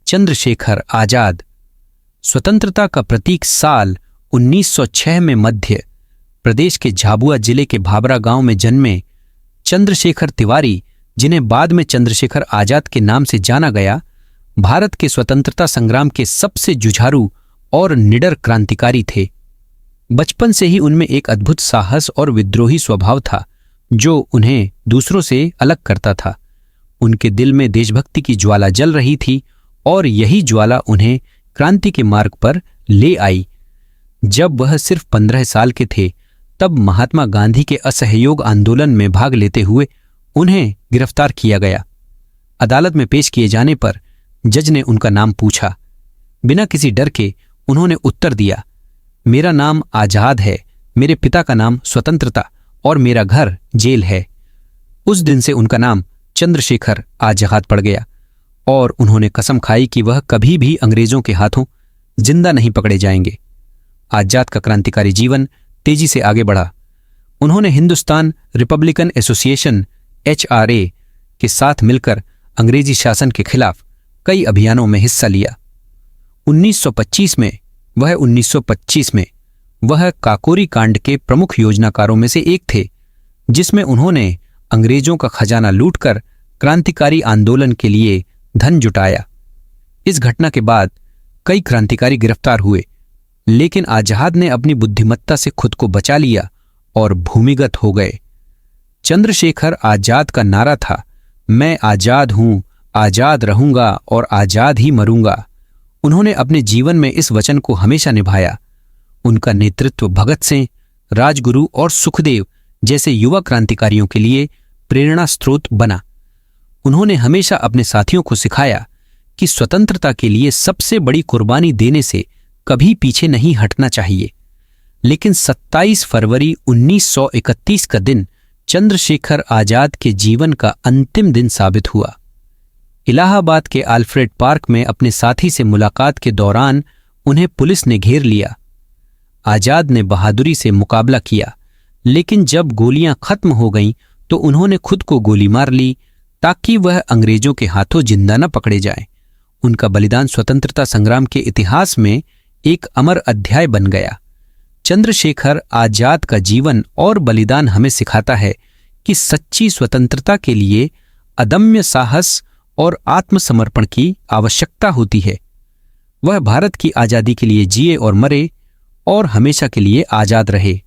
चंद्रशेखर आजाद। स्वतंत्रता का प्रतीक साल 1906 में मध्य प्रदेश के झाबुआ जिले के भाबरा गांव में जन्मे चंद्रशेखर तिवारी, जिन्हें बाद में चंद्रशेखर आजाद के नाम से जाना गया, भारत के स्वतंत्रता संग्राम के सबसे जुझारू और निडर क्रांतिकारी थे। बचपन से ही उनमें एक अद्भुत साहस और विद्रोही स्वभाव था जो उन्हें दूसरों से अलग करता था। उनके दिल में देशभक्ति की ज्वाला जल रही थी और यही ज्वाला उन्हें क्रांति के मार्ग पर ले आई। जब वह सिर्फ 15 साल के थे तब महात्मा गांधी के असहयोग आंदोलन में भाग लेते हुए उन्हें गिरफ्तार किया गया। अदालत में पेश किए जाने पर जज ने उनका नाम पूछा। बिना किसी डर के उन्होंने उत्तर दिया, मेरा नाम आजाद है, मेरे पिता का नाम स्वतंत्रता और मेरा घर जेल है। उस दिन से उनका नाम चंद्रशेखर आजाद पड़ गया और उन्होंने कसम खाई कि वह कभी भी अंग्रेजों के हाथों जिंदा नहीं पकड़े जाएंगे। आजाद का क्रांतिकारी जीवन तेजी से आगे बढ़ा। उन्होंने हिंदुस्तान रिपब्लिकन एसोसिएशन HRA के साथ मिलकर अंग्रेजी शासन के खिलाफ कई अभियानों में हिस्सा लिया। 1925 में वह काकोरी कांड के प्रमुख योजनाकारों में से एक थे, जिसमें उन्होंने अंग्रेजों का खजाना लूटकर क्रांतिकारी आंदोलन के लिए धन जुटाया। इस घटना के बाद कई क्रांतिकारी गिरफ्तार हुए, लेकिन आजाद ने अपनी बुद्धिमत्ता से खुद को बचा लिया और भूमिगत हो गए। चंद्रशेखर आजाद का नारा था, मैं आजाद हूं, आजाद रहूंगा और आजाद ही मरूंगा। उन्होंने अपने जीवन में इस वचन को हमेशा निभाया। उनका नेतृत्व भगत सिंह, राजगुरु और सुखदेव जैसे युवा क्रांतिकारियों के लिए प्रेरणा स्रोत बना। उन्होंने हमेशा अपने साथियों को सिखाया कि स्वतंत्रता के लिए सबसे बड़ी कुर्बानी देने से कभी पीछे नहीं हटना चाहिए। लेकिन 27 फरवरी 1931 का दिन चंद्रशेखर आजाद के जीवन का अंतिम दिन साबित हुआ। इलाहाबाद के आल्फ्रेड पार्क में अपने साथी से मुलाकात के दौरान उन्हें पुलिस ने घेर लिया। आजाद ने बहादुरी से मुकाबला किया, लेकिन जब गोलियां खत्म हो गईं तो उन्होंने खुद को गोली मार ली ताकि वह अंग्रेजों के हाथों जिंदा न पकड़े जाएं। उनका बलिदान स्वतंत्रता संग्राम के इतिहास में एक अमर अध्याय बन गया। चंद्रशेखर आजाद का जीवन और बलिदान हमें सिखाता है कि सच्ची स्वतंत्रता के लिए अदम्य साहस और आत्मसमर्पण की आवश्यकता होती है। वह भारत की आजादी के लिए जिए और मरे और हमेशा के लिए आजाद रहे।